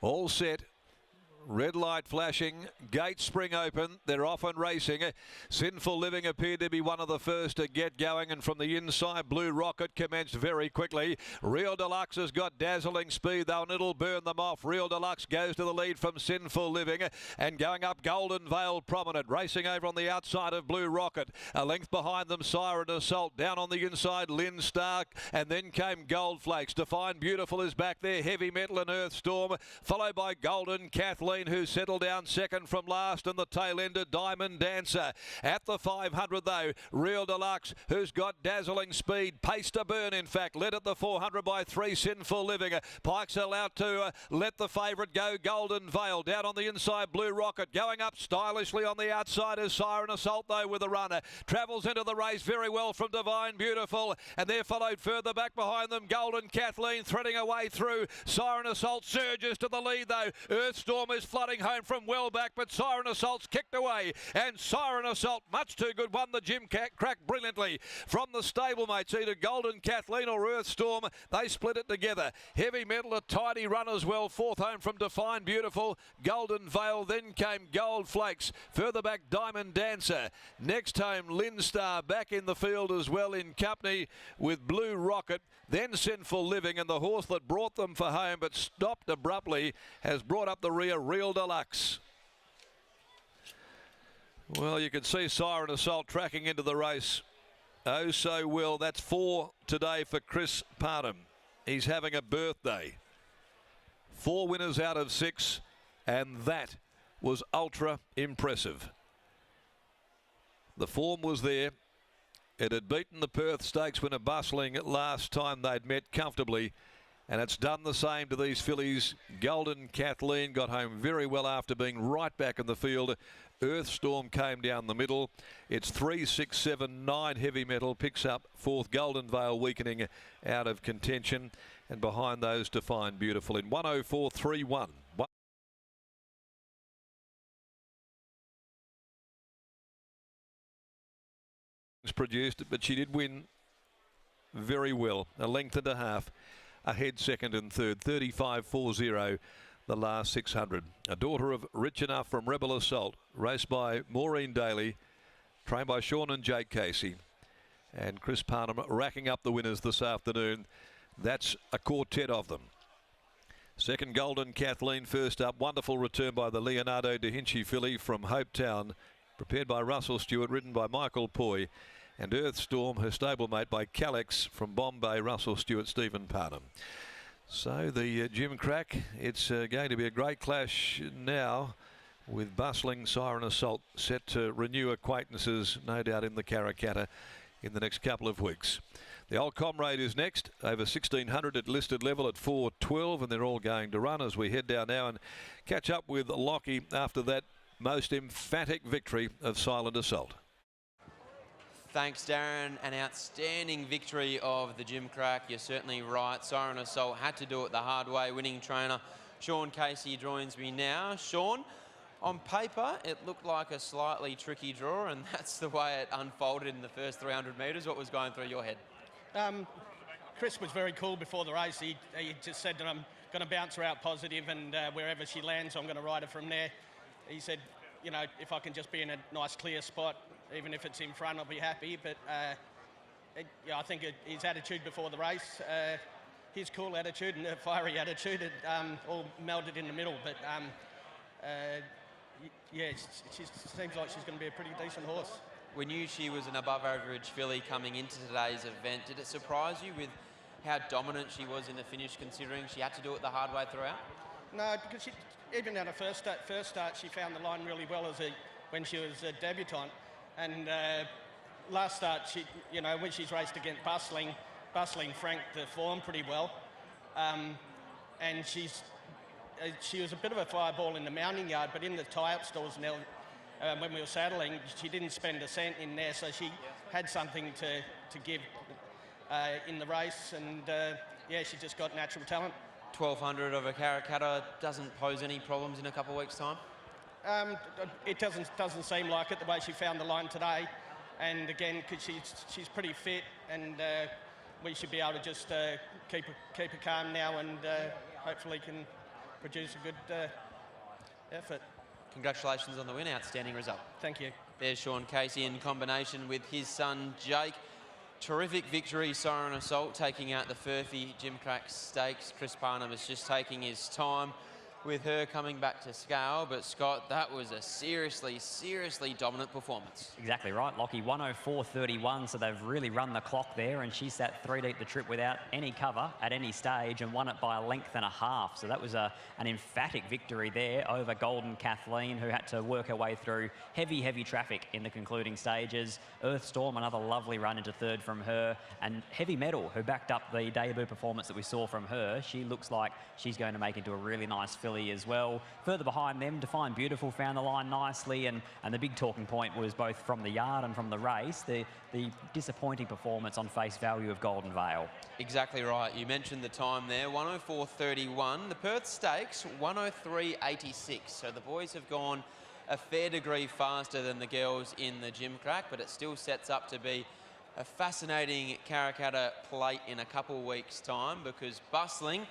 All set. Red light flashing, gate spring open, they're off and racing. Sinful Living appeared to be one of the first to get going, and from the inside, Blue Rocket commenced very quickly. Real Deluxe has got dazzling speed, though, and it'll burn them off. Real Deluxe goes to the lead from Sinful Living, and going up Golden Veil Prominent, racing over on the outside of Blue Rocket. A length behind them, Siren Assault. Down on the inside, Lynn Stark, and then came Gold Flakes. Define Beautiful is back there, Heavy Metal and Earthstorm, followed by Golden Kathleen, who settled down second from last, and the tail ender Diamond Dancer. At the 500 though, Real Deluxe, who's got dazzling speed, pace to burn in fact, led at the 400 by 3 Sinful Living. Pikes allowed to let the favourite go, Golden Veil. Down on the inside, Blue Rocket, going up stylishly on the outside is Siren Assault though with a runner. Travels into the race very well from Divine Beautiful, and they're followed further back behind them, Golden Kathleen threading away through. Siren Assault surges to the lead though. Earthstorm is flooding home from well back, but Siren Assault's kicked away, and Siren Assault, much too good, won the Jim Crack brilliantly. From the stablemates, either Golden Kathleen or Earthstorm, they split it together. Heavy Metal, a tidy run as well, fourth home from Define Beautiful, Golden Veil, then came Gold Flakes, further back Diamond Dancer, next home Lynn Star back in the field as well in company with Blue Rocket, then Sinful Living, and the horse that brought them for home but stopped abruptly has brought up the rear, Real Deluxe. Well, you can see Siren Assault tracking into the race oh so well. That's 4 today for Chris Parham. He's having a birthday. 4 winners out of 6, and that was ultra impressive. The form was there. It had beaten the Perth Stakes winner Bustling last time they'd met comfortably, and it's done the same to these fillies. Golden Kathleen got home very well after being right back in the field. Earthstorm came down the middle. It's 3, 6, 7, 9 Heavy Metal picks up fourth. Golden Veil weakening out of contention, and behind those Define Beautiful in 104.31. Produced, but she did win very well, a length and a half ahead second and third. 35.40 the last 600. A daughter of Rich Enough from Rebel Assault, raced by Maureen Daly, trained by Sean and Jake Casey, and Chris Parham racking up the winners this afternoon. That's a quartet of them. Second, Golden Kathleen first up. Wonderful return by the Leonardo da Vinci filly from Hopetown, prepared by Russell Stewart, ridden by Michael Poy, and Earthstorm, her stablemate, by Calix from Bombay, Russell Stewart, Stephen Parham. So the Jim Crack, it's going to be a great clash now, with Bustling Siren Assault set to renew acquaintances, no doubt, in the Karrakatta in the next couple of weeks. The Old Comrade is next, over 1,600 at listed level at 4.12, and they're all going to run as we head down now and catch up with Lockie after that most emphatic victory of Silent Assault. Thanks, Darren. An outstanding victory of the Jim Crack. You're certainly right. Siren Assault had to do it the hard way. Winning trainer Sean Casey joins me now. Sean, on paper, it looked like a slightly tricky draw, and that's the way it unfolded in the first 300 metres. What was going through your head? Chris was very cool before the race. He just said that I'm going to bounce her out positive, and wherever she lands, I'm going to ride her from there. He said, you know, if I can just be in a nice clear spot, even if it's in front, I'll be happy. But yeah, I think his attitude before the race, his cool attitude and her fiery attitude, it all melded in the middle. But yeah, she seems like she's going to be a pretty decent horse. We knew she was an above-average filly coming into today's event. Did it surprise you with how dominant she was in the finish, considering she had to do it the hard way throughout? No, because even at her first start, she found the line really well when she was a debutante. And last start, you know, when she's raced against Bustling franked the form pretty well. And she was a bit of a fireball in the mounting yard, but in the tie-up stalls now, when we were saddling, she didn't spend a cent in there, so she had something to give in the race, and yeah, she just got natural talent. 1,200 of a Karrakatta doesn't pose any problems in a couple of weeks' time? It doesn't seem like it, the way she found the line today, and again, because she's pretty fit, and we should be able to just keep her calm now, and hopefully can produce a good effort. Congratulations on the win. Outstanding result. Thank you. There's Sean Casey in combination with his son Jake. Terrific victory, Siren Assault, taking out the Furphy Gimcrack Stakes. Chris Parnham is just taking his time with her coming back to scale. But Scott, that was a seriously, seriously dominant performance. Exactly right, Lockie. 104.31, so they've really run the clock there, and she sat 3 deep the trip without any cover at any stage and won it by a length and a half. So that was an emphatic victory there over Golden Kathleen, who had to work her way through heavy, heavy traffic in the concluding stages. Earthstorm, another lovely run into third from her, and Heavy Metal, who backed up the debut performance that we saw from her. She looks like she's going to make into a really nice filly as well. Further behind them, Define Beautiful found the line nicely, and the big talking point was both from the yard and from the race, the disappointing performance on face value of Golden Vale. Exactly right. You mentioned the time there, 104.31. The Perth Stakes, 103.86. So the boys have gone a fair degree faster than the girls in the Gimcrack, but it still sets up to be a fascinating Karrakatta plate in a couple of weeks' time, because Bustling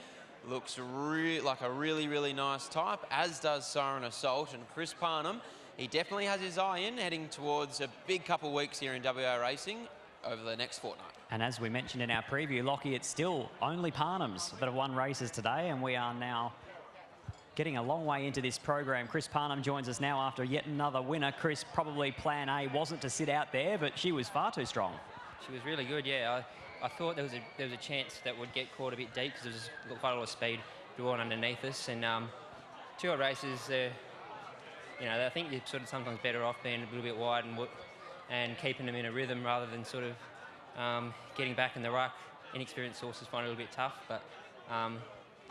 looks like a really, really nice type, as does Siren Assault. And Chris Parnham, he definitely has his eye in, heading towards a big couple of weeks here in WA Racing over the next fortnight. And as we mentioned in our preview, Lockie, it's still only Parnhams that have won races today, and we are now getting a long way into this program. Chris Parnham joins us now after yet another winner. Chris, probably plan A wasn't to sit out there, but she was far too strong. She was really good, yeah. I thought there was a chance that would get caught a bit deep, because there was quite a lot of speed drawn underneath us. And 2 races, you know, I think you're sort of sometimes better off being a little bit wide and keeping them in a rhythm rather than sort of getting back in the ruck. Inexperienced horses find it a little bit tough, but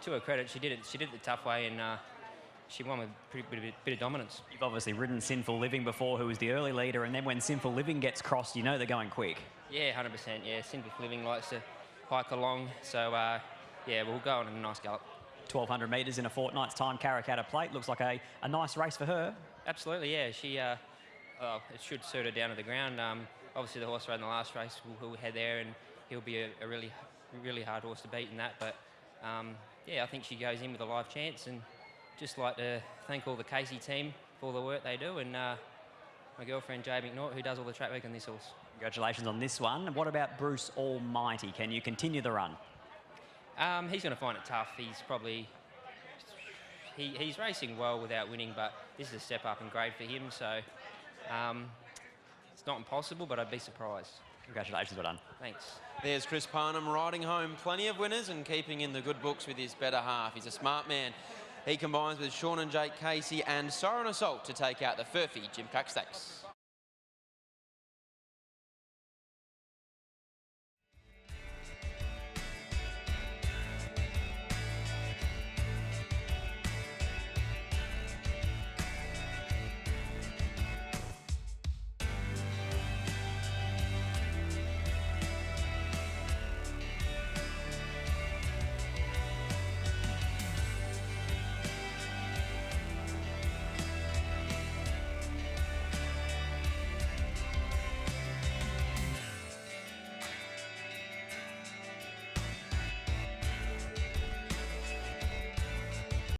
to her credit, she did it the tough way, and she won with a bit of dominance. You've obviously ridden Sinful Living before, who was the early leader, and then when Sinful Living gets crossed, you know they're going quick. Yeah, 100%. Yeah, Sinful Living likes to hike along, so yeah, we'll go on a nice gallop. 1,200 metres in a fortnight's time, Karrakatta Plate. Looks like a nice race for her. Absolutely, yeah. She, it should suit her down to the ground. Obviously, the horse rode in the last race will head there, and he'll be a really, really hard horse to beat in that. But yeah, I think she goes in with a live chance, and just like to thank all the Casey team for all the work they do, and my girlfriend Jay McNaught, who does all the track work on this horse. Congratulations on this one. What about Bruce Almighty? Can you continue the run? He's going to find it tough. He's probably... He's racing well without winning, but this is a step up in grade for him, so it's not impossible, but I'd be surprised. Congratulations, well done. Thanks. There's Chris Parnham riding home plenty of winners and keeping in the good books with his better half. He's a smart man. He combines with Sean and Jake Casey and Siren Assault to take out the Furphy Gimcrack Stakes.